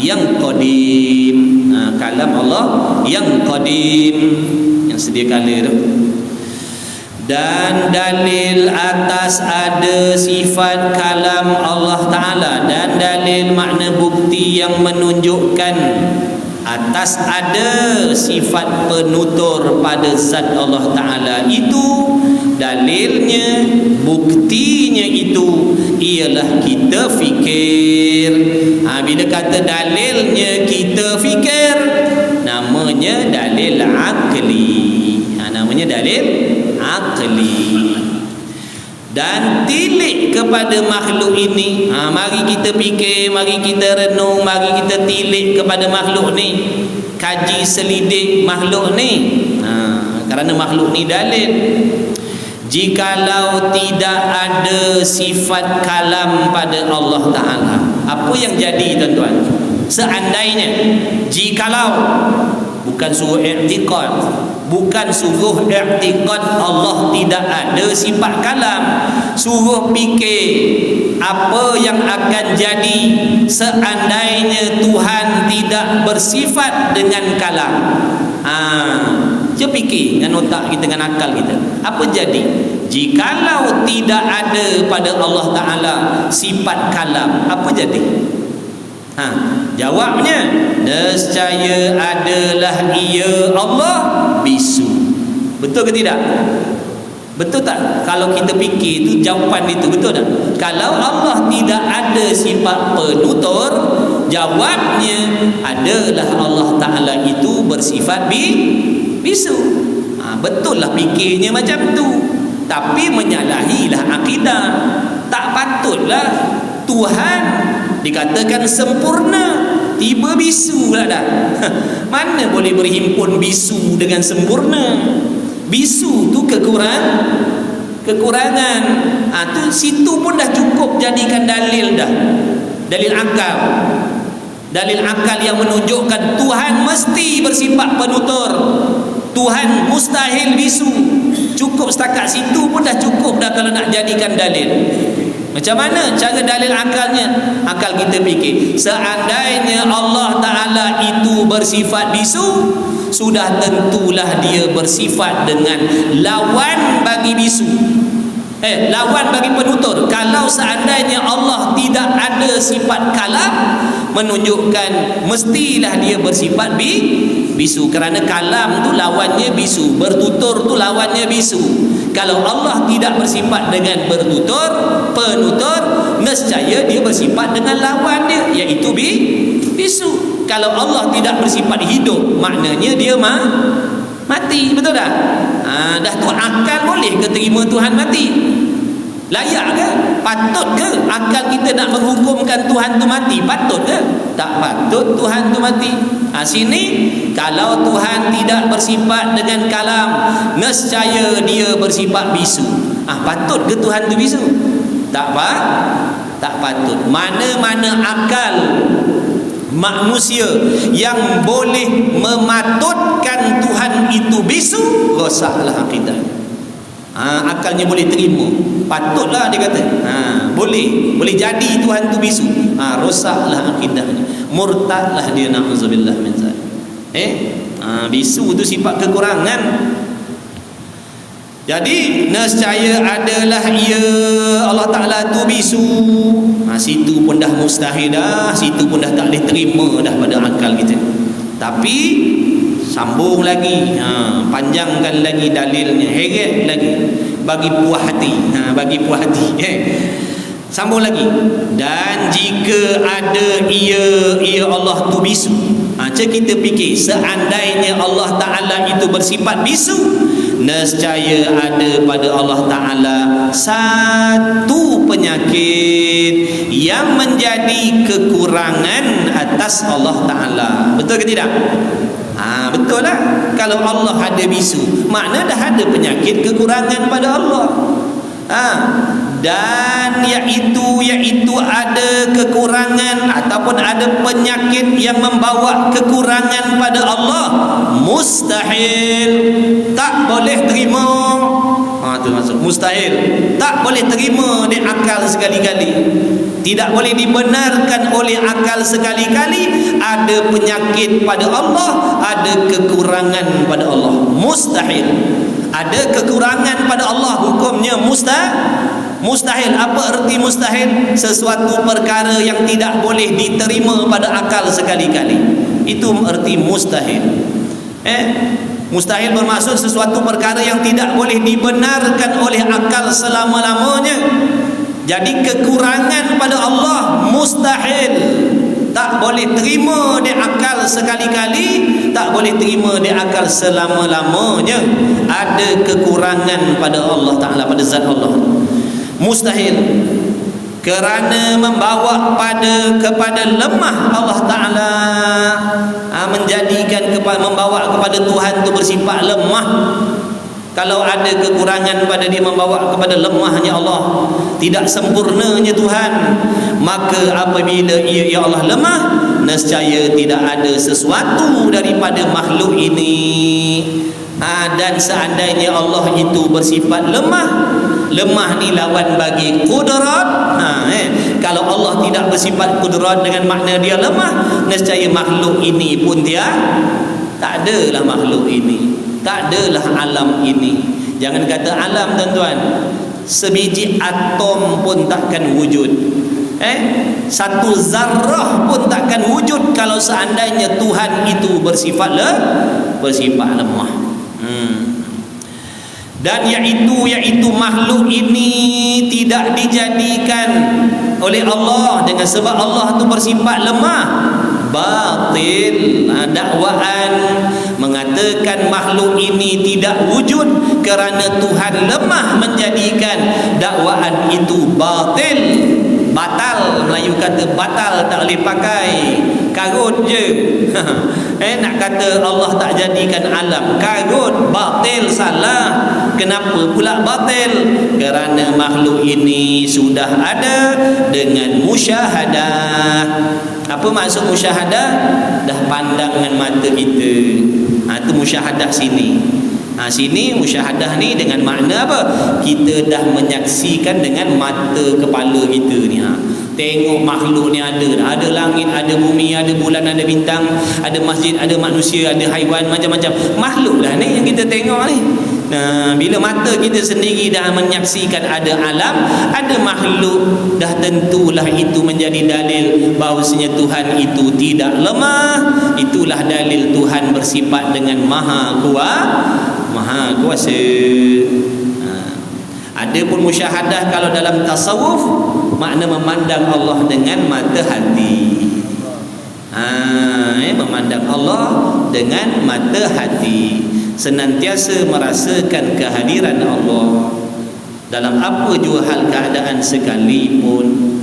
yang qadim. Kalam Allah yang qadim, yang sedia kala tu. Dan dalil atas ada sifat kalam Allah Ta'ala, dan dalil makna bukti yang menunjukkan atas ada sifat penutur pada zat Allah Ta'ala itu, dalilnya, buktinya itu ialah kita fikir. Bila kata dalilnya kita fikir, namanya dalil akli. Namanya dalil akli. Dan tilik kepada makhluk ini. Mari kita fikir, mari kita renung, mari kita tilik kepada makhluk ni, kaji selidik makhluk ni. Kerana makhluk ni dalil. Jikalau tidak ada sifat kalam pada Allah Ta'ala, apa yang jadi tuan-tuan? Seandainya, jikalau, bukan suruh i'tiqad, bukan suruh i'tiqad Allah tidak ada sifat kalam, suruh fikir apa yang akan jadi seandainya Tuhan tidak bersifat dengan kalam. Cuba fikir dengan otak kita, dengan akal kita, apa jadi jikalau tidak ada pada Allah Ta'ala sifat kalam? Apa jadi? Jawabnya, nescaya adalah ia Allah bisu. Betul ke tidak? Betul tak? Kalau kita fikir itu, jawapan itu betul tak? Kalau Allah tidak ada sifat penutur, jawabnya adalah Allah Ta'ala itu bersifat bisu. Betul lah fikirnya macam tu, tapi menyalahilah akidah. Tak patutlah Tuhan dikatakan sempurna, tiba bisu lah dah. Mana boleh berhimpun bisu dengan sempurna? Bisu tu kekurangan. Tu situ pun dah cukup jadikan dalil dah. Dalil akal. Dalil akal yang menunjukkan Tuhan mesti bersifat penutur. Tuhan mustahil bisu. Cukup setakat situ pun dah cukup dah kalau nak jadikan dalil. Macam mana cara dalil akalnya? Akal kita fikir, seandainya Allah Ta'ala itu bersifat bisu, sudah tentulah dia bersifat dengan lawan bagi bisu, lawan bagi penutur. Kalau seandainya Allah tidak ada sifat kalam, menunjukkan mestilah dia bersifat bisu, kerana kalam tu lawannya bisu, bertutur tu lawannya bisu. Kalau Allah tidak bersifat dengan bertutur, penutur, nescaya dia bersifat dengan lawan dia, iaitu bisu. Kalau Allah tidak bersifat hidup, maknanya dia mati. Betul tak? Dah tu akal boleh ke terima Tuhan mati? Layak ke? Patut ke akal kita nak menghukumkan Tuhan tu mati? Patut ke? Tak patut Tuhan tu mati. Sini, kalau Tuhan tidak bersifat dengan kalam, nescaya dia bersifat bisu. Patut ke Tuhan tu bisu? Tak patut. Mana-mana akal manusia yang boleh mematutkan Tuhan itu bisu, rosaklah akidah. Akalnya boleh terima, patutlah dia kata, boleh jadi Tuhan tu bisu, rosaklah akidahnya, murtadlah dia, na'udzubillah min zalik. Bisu tu sifat kekurangan. Jadi nescaya adalah ia Allah Ta'ala tu bisu. Situ pun dah mustahil dah, situ pun dah tak boleh terima dah pada akal kita. Tapi sambung lagi, panjangkan lagi dalilnya, heret lagi, bagi puas hati, bagi puas hati. Sambung lagi. Dan jika ada ia Allah tu bisu. Kita fikir seandainya Allah Ta'ala itu bersifat bisu, nescaya ada pada Allah Ta'ala satu penyakit yang menjadi kekurangan atas Allah Ta'ala. Betul ke tidak? Betul lah. Kalau Allah ada bisu, makna dah ada penyakit kekurangan pada Allah. Dan iaitu ada kekurangan ataupun ada penyakit yang membawa kekurangan pada Allah, mustahil, tak boleh terima. Itu maksud mustahil, tak boleh terima di akal sekali-kali, tidak boleh dibenarkan oleh akal sekali-kali ada penyakit pada Allah, ada kekurangan pada Allah. Mustahil. Ada kekurangan pada Allah, hukumnya mustahil. Apa erti mustahil? Sesuatu perkara yang tidak boleh diterima pada akal sekali-kali. Itu erti mustahil. Mustahil bermaksud sesuatu perkara yang tidak boleh dibenarkan oleh akal selama-lamanya. Jadi kekurangan pada Allah mustahil, tak boleh terima di akal sekali-kali, tak boleh terima di akal selama-lamanya. Ada kekurangan pada Allah Ta'ala, pada zat Allah. Mustahil kerana membawa kepada lemah Allah Ta'ala, menjadikan membawa kepada Tuhan itu bersifat lemah. Kalau ada kekurangan pada dia, membawa kepada lemahnya Allah, tidak sempurnanya Tuhan, maka apabila ia Allah lemah, nescaya tidak ada sesuatu daripada makhluk ini. Dan seandainya Allah itu bersifat lemah ni lawan bagi kudrat. Kalau Allah tidak bersifat kudrat dengan makna dia lemah, nescaya makhluk ini pun dia tak adalah makhluk ini, tak adalah alam ini. Jangan kata alam, tuan-tuan, sebiji atom pun takkan wujud. Satu zarrah pun takkan wujud kalau seandainya Tuhan itu bersifat lemah. Dan iaitu makhluk ini tidak dijadikan oleh Allah dengan sebab Allah itu bersifat lemah. Batil. Dakwaan mengatakan makhluk ini tidak wujud kerana Tuhan lemah menjadikan dakwaan itu batil. Batal, Melayu kata batal, tak boleh pakai, karut je. Nak kata Allah tak jadikan alam, karut, batil, salah. Kenapa pula batil? Kerana makhluk ini sudah ada dengan musyahadah. Apa maksud musyahadah? Dah pandang dengan mata kita. Itu musyahadah sini. Sini musyahadah ni dengan makna apa? Kita dah menyaksikan dengan mata kepala kita ni. Tengok makhluk ni ada langit, ada bumi, ada bulan, ada bintang, ada masjid, ada manusia, ada haiwan, macam-macam makhluk dah ni yang kita tengok ni. Bila mata kita sendiri dah menyaksikan ada alam, ada makhluk, dah tentulah itu menjadi dalil bahawasanya Tuhan itu tidak lemah. Itulah dalil Tuhan bersifat dengan maha kuasa. Ada pun musyahadah kalau dalam tasawuf, makna memandang Allah dengan mata hati. Memandang Allah dengan mata hati, senantiasa merasakan kehadiran Allah dalam apa jua hal keadaan sekalipun.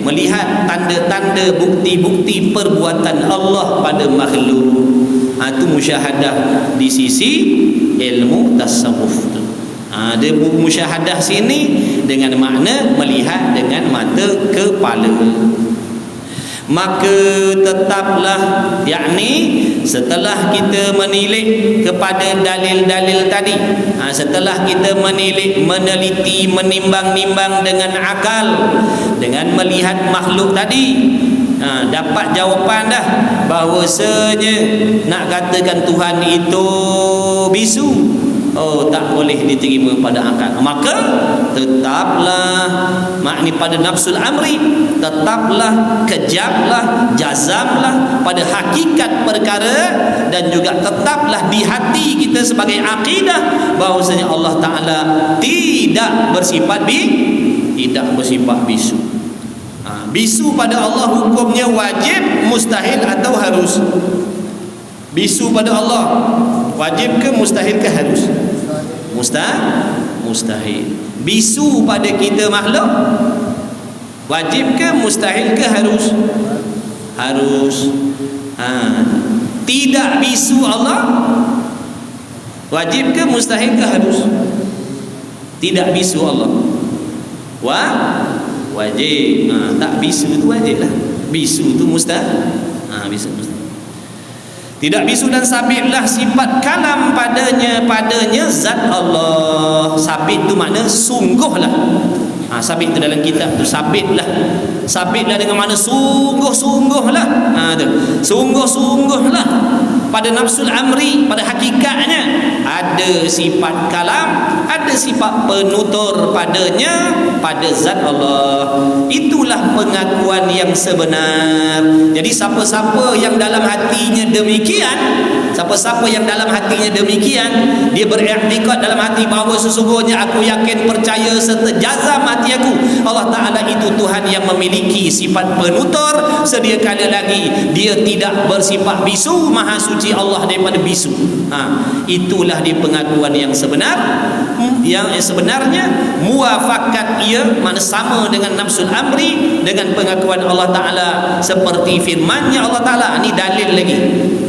Melihat tanda-tanda, bukti-bukti perbuatan Allah pada makhluk. Itu musyahadah di sisi ilmu tasawuf tu. Ada musyahadah sini dengan makna melihat dengan mata kepala. Maka tetaplah, yakni setelah kita menilik kepada dalil-dalil tadi, setelah kita menilik, meneliti, menimbang-nimbang dengan akal, dengan melihat makhluk tadi, dapat jawapan dah bahawasanya nak katakan Tuhan itu bisu, tak boleh diterima pada akal. Maka tetaplah, makni pada nafsul amri, tetaplah, kejamlah, jazamlah pada hakikat perkara, dan juga tetaplah di hati kita sebagai akidah bahawasanya Allah Ta'ala tidak bersifat tidak bersifat bisu. Bisu pada Allah hukumnya wajib, mustahil atau harus? Bisu pada Allah wajib ke mustahil ke harus? Mustahil. Bisu pada kita makhluk wajib ke mustahil ke harus? Harus. Tidak bisu Allah wajib ke mustahil ke harus? Tidak bisu Allah wajib. Tak bisu itu wajib lah. Bisu itu mustahil. Bisu mustahil. Tidak bisu dan sabitlah sifat kalam padanya zat Allah. Sabit itu makna sungguhlah. Sabit itu dalam kitab tu sabitlah. Sabitlah dengan makna sungguh-sungguhlah. Sungguh-sungguhlah pada nafsul amri, pada hakikatnya ada sifat kalam, ada sifat penutur padanya, pada zat Allah. Itulah pengakuan yang sebenar. Jadi siapa-siapa yang dalam hatinya demikian, siapa-siapa yang dalam hatinya demikian, dia beriktikad dalam hati bahawa sesungguhnya aku yakin, percaya serta jazam hati aku Allah Ta'ala itu Tuhan yang memiliki sifat penutur. Sedia kala lagi dia tidak bersifat bisu, maha suci Allah daripada bisu. Itulah dia pengakuan yang sebenar. Yang sebenarnya muafakat ia makna sama dengan nafsul amri, dengan pengakuan Allah Ta'ala seperti firman-Nya Allah Ta'ala. Ini dalil lagi.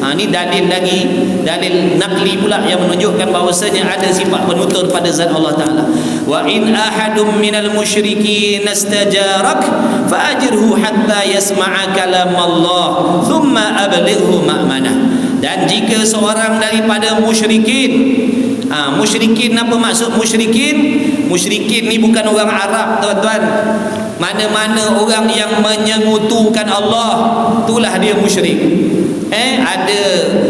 Ini dalil lagi, dalil naqli pula yang menunjukkan bahawasanya ada sifat penutur pada zat Allah Ta'ala. Wa in ahadum minal musyrikin istajarak fa'ajirhu hatta yasma'a kalam Allah thumma ablighu ma'manah. Dan jika seorang daripada musyrikin, musyrikin apa maksud musyrikin? Musyrikin ni bukan orang Arab, tuan-tuan. Mana-mana orang yang menyengutukan Allah, itulah dia musyrik. Ada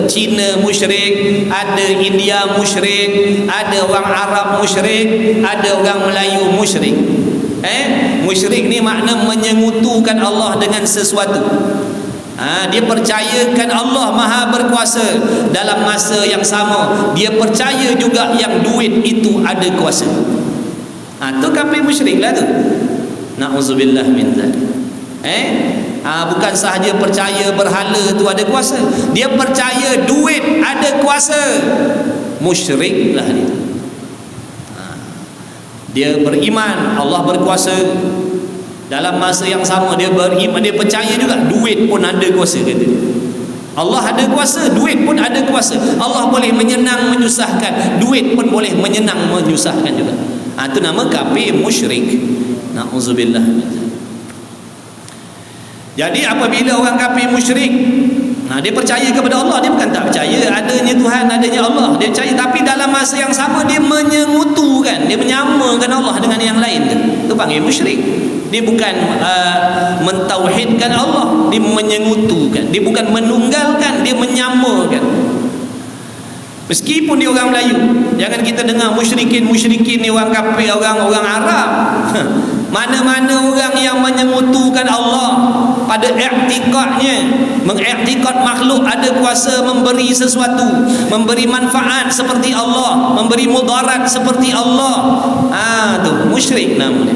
Cina musyrik, ada India musyrik, ada orang Arab musyrik, ada orang Melayu musyrik. Musyrik ni makna menyengutukan Allah dengan sesuatu. Dia percayakan Allah maha berkuasa. Dalam masa yang sama dia percaya juga yang duit itu ada kuasa. Tu kafir musyrik lah tu. Na'udzubillah min zalik. Bukan sahaja percaya berhala tu ada kuasa, dia percaya duit ada kuasa. Musyrik lah dia. Dia beriman Allah berkuasa, dalam masa yang sama dia beriman, dia percaya juga duit pun ada kuasa. Kata Allah ada kuasa, duit pun ada kuasa. Allah boleh menyenang menyusahkan, duit pun boleh menyenang menyusahkan juga. Itu nama kafir musyrik. Na'udzubillah. Jadi apabila orang kafir musyrik, dia percaya kepada Allah, dia bukan tak percaya adanya Tuhan, adanya Allah, dia percaya, tapi dalam masa yang sama dia menyengutukan, dia menyamakan Allah dengan yang lain. Itu panggil musyrik. Dia bukan mentauhidkan Allah, dia menyengutukan. Dia bukan menunggalkan, dia menyamakan. Meskipun dia orang Melayu, jangan kita dengar musyrikin ni orang kafir, orang Arab. Mana-mana orang yang menyengutukan Allah pada i'tikadnya, mengiktikad makhluk ada kuasa memberi sesuatu, memberi manfaat seperti Allah, memberi mudarat seperti Allah, tu musyrik namanya.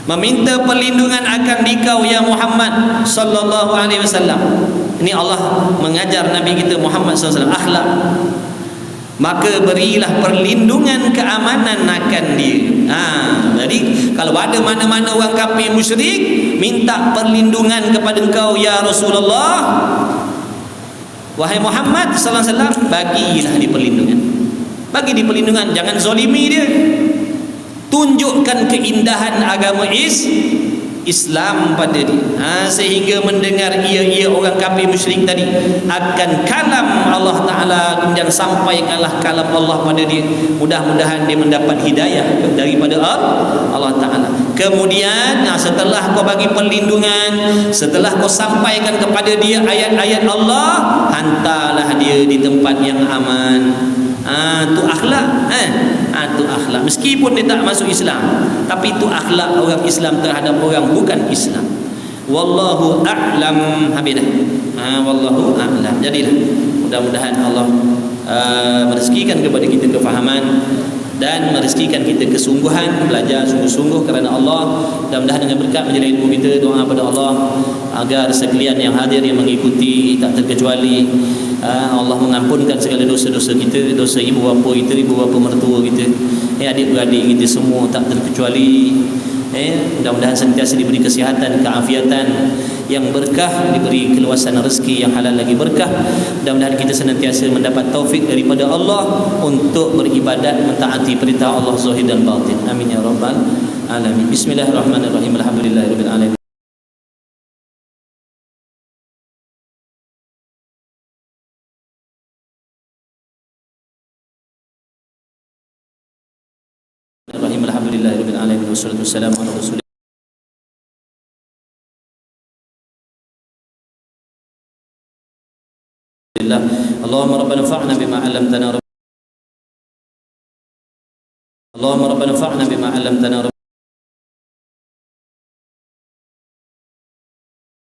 Meminta perlindungan akan dikau ya Muhammad sallallahu alaihi wasallam. Ini Allah mengajar Nabi kita Muhammad sallallahu alaihi wasallam akhlak. Maka berilah perlindungan keamanan akan dia. Jadi kalau ada mana-mana orang kafir musyrik minta perlindungan kepada engkau ya Rasulullah, wahai Muhammad sallallahu alaihi wasallam, bagilah dia perlindungan. Bagi dia perlindungan, jangan zalimi dia. Tunjukkan keindahan agama Islam pada dia, sehingga mendengar ia orang kafir musyrik tadi akan kalam Allah Ta'ala, kemudian sampaikanlah kalam Allah pada dia. Mudah-mudahan dia mendapat hidayah daripada Allah Ta'ala. Kemudian setelah kau bagi perlindungan, setelah kau sampaikan kepada dia ayat-ayat Allah, hantarlah dia di tempat yang aman. Tu akhlak. Tu akhlak. Meskipun dia tak masuk Islam, tapi itu akhlak orang Islam terhadap orang bukan Islam. Wallahu a'lam. Habidah. Wallahu a'lam. Jadilah mudah-mudahan Allah merezekikan kepada kita kefahaman dan merezekikan kita kesungguhan, belajar sungguh-sungguh kerana Allah. Mudah-mudahan dengan berkat menjadi ilmu kita, doa pada Allah agar sekalian yang hadir yang mengikuti tak terkecuali Allah mengampunkan segala dosa-dosa kita, dosa ibu bapa kita, ibu bapa mertua kita, adik-beradik kita semua tak terkecuali. Mudah-mudahan sentiasa diberi kesihatan, keafiatan yang berkah, diberi keluasan rezeki yang halal lagi berkah. Mudah-mudahan kita senantiasa mendapat taufik daripada Allah untuk beribadat, mentaati perintah Allah zahir dan batin. Amin ya rabbal alamin. Bismillahirrahmanirrahim. Alhamdulillahirabbil alamin. Alhamdulillahirabbil alamin. Wassalatu wassalamu ala rasulillah. Allahumma rabbana fa'na bima 'allamtana. Allahumma rabbana fa'na bima 'allamtana.